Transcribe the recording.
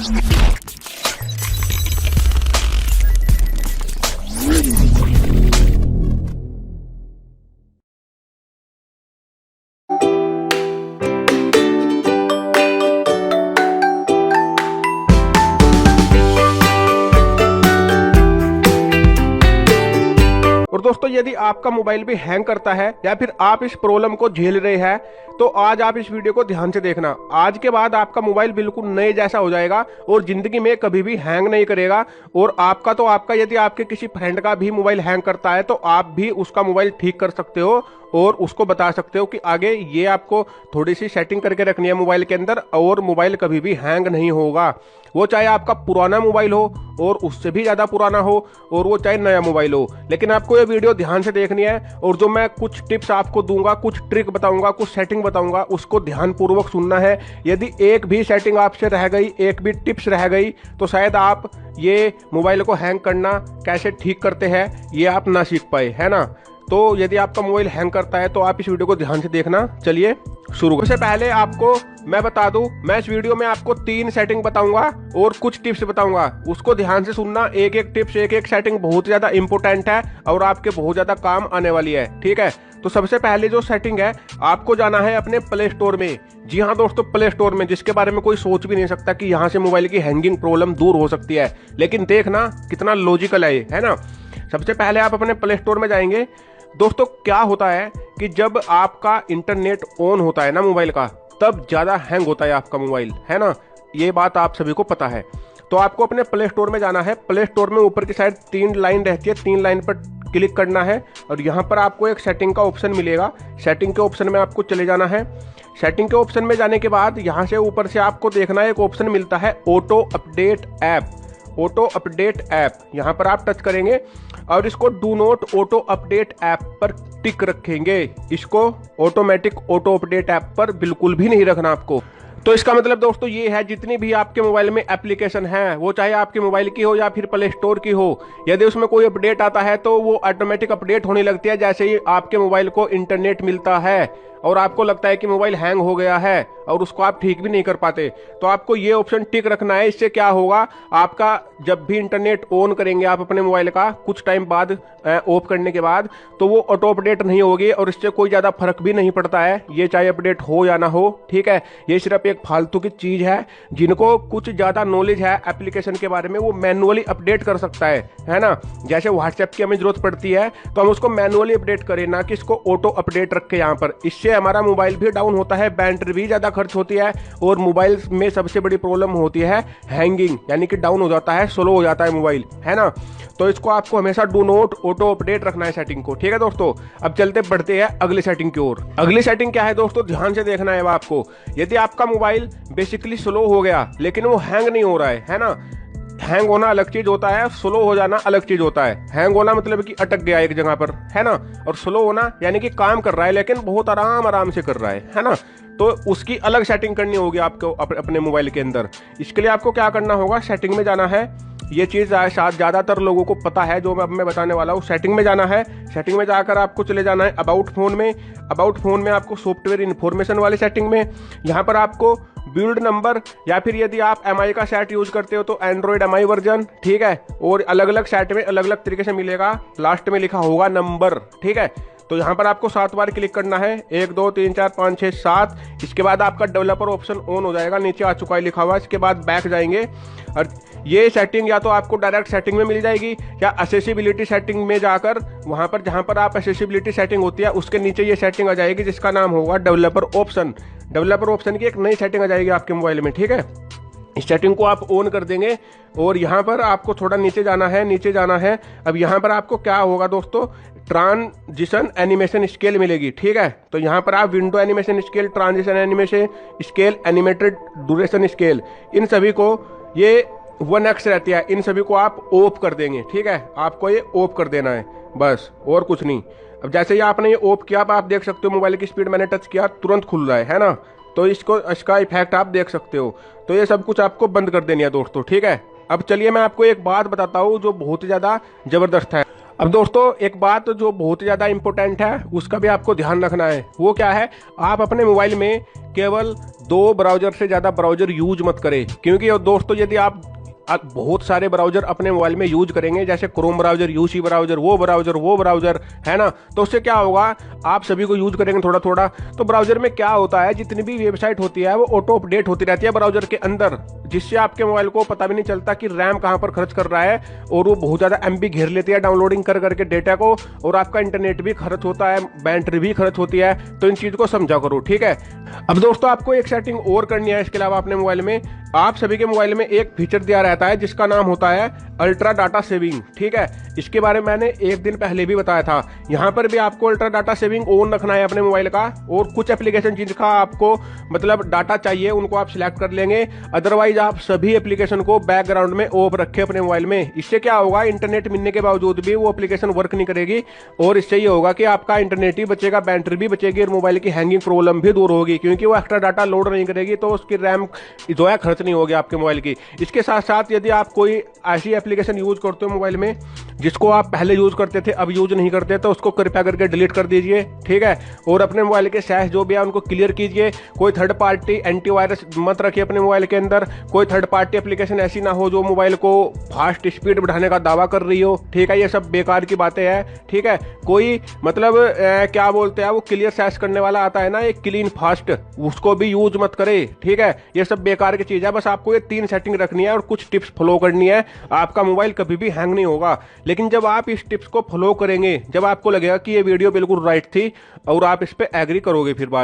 और दोस्तों, यदि आपका मोबाइल भी हैंग करता है या फिर आप इस प्रॉब्लम को झेल रहे हैं तो आज आप इस वीडियो को ध्यान से देखना। आज के बाद आपका मोबाइल बिल्कुल नए जैसा हो जाएगा और जिंदगी में कभी भी हैंग नहीं करेगा। और आपका तो आपका, यदि आपके किसी फ्रेंड का भी मोबाइल हैंग करता है तो आप भी उसका मोबाइल ठीक कर सकते हो और उसको बता सकते हो कि आगे ये आपको थोड़ी सी सेटिंग करके रखनी है मोबाइल के अंदर और मोबाइल कभी भी हैंग नहीं होगा। वो चाहे आपका पुराना मोबाइल हो और उससे भी ज़्यादा पुराना हो और वो चाहे नया मोबाइल हो, लेकिन आपको ये वीडियो ध्यान से देखनी है। और जो मैं कुछ टिप्स आपको दूंगा, कुछ ट्रिक बताऊंगा, कुछ सेटिंग बताऊंगा, उसको ध्यानपूर्वक सुनना है। यदि एक भी सेटिंग आपसे रह गई, एक भी टिप्स रह गई तो शायद आप ये मोबाइल को हैंग करना कैसे ठीक करते हैं ये आप ना सीख पाए, है ना। तो यदि आपका मोबाइल हैंग करता है तो आप इस वीडियो को ध्यान से देखना। चलिए शुरू करते हैं। सबसे पहले आपको मैं बता दूं, मैं इस वीडियो में आपको 3 सेटिंग बताऊंगा और कुछ टिप्स बताऊंगा, उसको ध्यान से सुनना। एक एक टिप्स, एक एक सेटिंग बहुत ज्यादा इंपॉर्टेंट है और आपके बहुत ज्यादा काम आने वाली है, ठीक है। तो सबसे पहले जो सेटिंग है, आपको जाना है अपने प्ले स्टोर में। जी हाँ दोस्तों, प्ले स्टोर में, जिसके बारे में कोई सोच भी नहीं सकता कि यहाँ से मोबाइल की हैंगिंग प्रॉब्लम दूर हो सकती है, लेकिन देखना कितना लॉजिकल है ये, है ना। सबसे पहले आप अपने प्ले स्टोर में जाएंगे। दोस्तों, क्या होता है कि जब आपका इंटरनेट ऑन होता है ना मोबाइल का, तब ज़्यादा हैंग होता है आपका मोबाइल, है ना। ये बात आप सभी को पता है। तो आपको अपने प्ले स्टोर में जाना है। प्ले स्टोर में ऊपर की साइड 3 लाइन रहती है, 3 लाइन पर क्लिक करना है और यहाँ पर आपको एक सेटिंग का ऑप्शन मिलेगा। सेटिंग के ऑप्शन में आपको चले जाना है। सेटिंग के ऑप्शन में जाने के बाद यहाँ से ऊपर से आपको देखना है, एक ऑप्शन मिलता है auto update app. Auto update app, यहाँ पर आप टच करेंगे और इसको do not auto update app पर टिक रखेंगे। इसको ऑटोमेटिक ऑटो अपडेट ऐप पर बिल्कुल भी नहीं रखना आपको। तो इसका मतलब दोस्तों ये है, जितनी भी आपके मोबाइल में एप्लीकेशन है, वो चाहे आपके मोबाइल की हो या फिर प्ले स्टोर की हो, यदि उसमें कोई अपडेट आता है तो वो ऑटोमेटिक अपडेट होने लगती है जैसे ही आपके मोबाइल को इंटरनेट मिलता है और आपको लगता है कि मोबाइल हैंग हो गया है और उसको आप ठीक भी नहीं कर पाते। तो आपको ये ऑप्शन टिक रखना है। इससे क्या होगा, आपका जब भी इंटरनेट ऑन करेंगे आप अपने मोबाइल का कुछ टाइम बाद, ऑफ करने के बाद, तो वो ऑटो अपडेट नहीं होगी और इससे कोई ज़्यादा फर्क भी नहीं पड़ता है, ये चाहे अपडेट हो या ना हो, ठीक है। ये सिर्फ एक फालतू की चीज़ है। जिनको कुछ ज़्यादा नॉलेज है एप्लीकेशन के बारे में, वो मैनुअली अपडेट कर सकता है ना। जैसे व्हाट्सएप की हमें जरूरत पड़ती है तो हम उसको मैनुअली अपडेट करें, ना कि इसको ऑटो अपडेट रखें यहाँ पर। इससे हमारा मोबाइल भी डाउन होता है, बैटरी भी ज़्यादा खर्च होती है और मोबाइल में सबसे बड़ी प्रॉब्लम होती है हैंगिंग, यानी कि डाउन हो जाता है, स्लो हो जाता है मोबाइल, है ना। तो इसको आपको हमेशा डू नॉट ऑटो अपडेट रखना है सेटिंग को, ठीक है दोस्तों। अब चलते बढ़ते हैं अगली सेटिंग की ओर। अगली सेटिंग क्या है दोस्तों, ध्यान से देखना है आपको। यदि आपका मोबाइल बेसिकली स्लो हो गया लेकिन वो हैंग नहीं हो रहा है ना। हैंग होना अलग चीज होता है, स्लो हो जाना अलग चीज होता है। हैंग होना मतलब कि अटक गया एक जगह पर, है ना, और स्लो होना यानी कि काम कर रहा है लेकिन बहुत आराम आराम से कर रहा है ना। तो उसकी अलग सेटिंग करनी होगी आपको अपने मोबाइल के अंदर। इसके लिए आपको क्या करना होगा, सेटिंग में जाना है। ये चीज़ शायद ज़्यादातर लोगों को पता है जो मैं बताने वाला हूँ। सेटिंग में जाना है। सेटिंग में जाकर आपको चले जाना है अबाउट फोन में। अबाउट फोन में आपको सॉफ्टवेयर इन्फॉर्मेशन वाली सेटिंग में, यहाँ पर आपको बिल्ड नंबर, या फिर यदि आप MI का सेट यूज करते हो तो एंड्रॉइड MI वर्जन, ठीक है। और अलग अलग सेट में अलग अलग तरीके से मिलेगा, लास्ट में लिखा होगा नंबर, ठीक है। तो यहाँ पर आपको 7 बार क्लिक करना है, 1 2 3 4 5 6 7। इसके बाद आपका डेवलपर ऑप्शन ऑन हो जाएगा, नीचे आ चुका है लिखा हुआ। इसके बाद बैक जाएंगे और ये सेटिंग या तो आपको डायरेक्ट सेटिंग में मिल जाएगी या एक्सेसिबिलिटी सेटिंग में जाकर, वहाँ पर जहाँ पर आप एक्सेसिबिलिटी सेटिंग होती है उसके नीचे ये सेटिंग आ जाएगी जिसका नाम होगा डेवलपर ऑप्शन। डेवलपर ऑप्शन की एक नई सेटिंग आ जाएगी आपके मोबाइल में, ठीक है। इस सेटिंग को आप ऑन कर देंगे और यहाँ पर आपको थोड़ा नीचे जाना है, नीचे जाना है। अब यहाँ पर आपको क्या होगा दोस्तों, ट्रांजिशन एनिमेशन स्केल मिलेगी, ठीक है। तो यहाँ पर आप window animation scale, transition animation scale, animated duration scale, इन सभी को, ये 1x रहती है, इन सभी को आप ऑफ कर देंगे, ठीक है। आपको ये ऑफ कर देना है बस, और कुछ नहीं। अब जैसे ही आपने ये ऑफ किया, आप देख सकते हो मोबाइल की स्पीड मैंने टच किया तुरंत खुल रहा है ना। तो इसका इफेक्ट आप देख सकते हो। तो ये सब कुछ आपको बंद कर देनी है दोस्तों, ठीक है। अब चलिए मैं आपको एक बात बताता हूँ जो बहुत ही ज़्यादा ज़बरदस्त है। अब दोस्तों एक बात जो बहुत ज़्यादा इंपॉर्टेंट है उसका भी आपको ध्यान रखना है। वो क्या है, आप अपने मोबाइल में केवल 2 ब्राउज़र से ज़्यादा ब्राउज़र यूज मत करें। क्योंकि दोस्तों यदि आप बहुत सारे ब्राउज़र अपने मोबाइल में यूज करेंगे, जैसे क्रोम ब्राउज़र, यूसी ब्राउज़र, वो ब्राउज़र है ना, तो उससे क्या होगा, आप सभी को यूज करेंगे थोड़ा थोड़ा, तो ब्राउज़र में क्या होता है, जितनी भी वेबसाइट होती है वो ऑटो अपडेट होती रहती है ब्राउज़र के अंदर, जिससे आपके मोबाइल को पता भी नहीं चलता कि रैम कहाँ पर खर्च कर रहा है, और वो बहुत ज़्यादा एमबी घेर लेती है डाउनलोडिंग कर करके डेटा को, और आपका इंटरनेट भी खर्च होता है, बैटरी भी खर्च होती है। तो इन चीज़ को समझा करो, ठीक है। अब दोस्तों आपको एक सेटिंग और करनी है इसके अलावा अपने मोबाइल में। आप सभी के मोबाइल में एक फीचर दिया रहता है जिसका नाम होता है अल्ट्रा डाटा सेविंग, ठीक है। इसके बारे में मैंने एक दिन पहले भी बताया था। यहाँ पर भी आपको अल्ट्रा डाटा सेविंग ऑन रखना है अपने मोबाइल का, और कुछ एप्लीकेशन जिनका आपको मतलब डाटा चाहिए उनको आप सिलेक्ट कर लेंगे। अदरवाइज आप सभी एप्लीकेशन को बैकग्राउंड में ऑफ रखें अपने मोबाइल में। इससे क्या होगा, इंटरनेट मिलने के बावजूद भी वो एप्लीकेशन वर्क नहीं करेगी, और इससे ये होगा कि आपका इंटरनेट ही बचेगा, बैटरी भी बचेगी, और मोबाइल की हैंगिंग प्रॉब्लम भी दूर होगी, क्योंकि वो एक्स्ट्रा डाटा लोड नहीं करेगी, तो उसकी रैम जो है खर्च नहीं होगी आपके मोबाइल की। इसके साथ साथ यदि आप कोई ऐसी एप्लीकेशन यूज करते हो मोबाइल में जिसको आप पहले यूज करते थे अब यूज नहीं करते, तो उसको कृपया करके डिलीट कर दीजिए, ठीक है। और अपने मोबाइल के सैश जो भी है उनको क्लियर कीजिए। कोई थर्ड पार्टी एंटीवायरस मत रखिए अपने मोबाइल के अंदर। कोई थर्ड पार्टी एप्लीकेशन ऐसी ना हो जो मोबाइल को फास्ट स्पीड बढ़ाने का दावा कर रही हो, ठीक है। ये सब बेकार की बातें हैं, ठीक है। कोई मतलब क्या बोलते हैं वो क्लियर सैश करने वाला आता है ना, एक क्लीन फास्ट, उसको भी यूज मत करे, ठीक है। ये सब बेकार की चीज है। बस आपको ये 3 सेटिंग रखनी है और कुछ टिप्स फॉलो करनी है, आपका मोबाइल कभी भी हैंग नहीं होगा। लेकिन जब आप इस टिप्स को फॉलो करेंगे, जब आपको लगेगा कि ये वीडियो बिल्कुल राइट थी और आप इस पे एग्री करोगे फिर बाद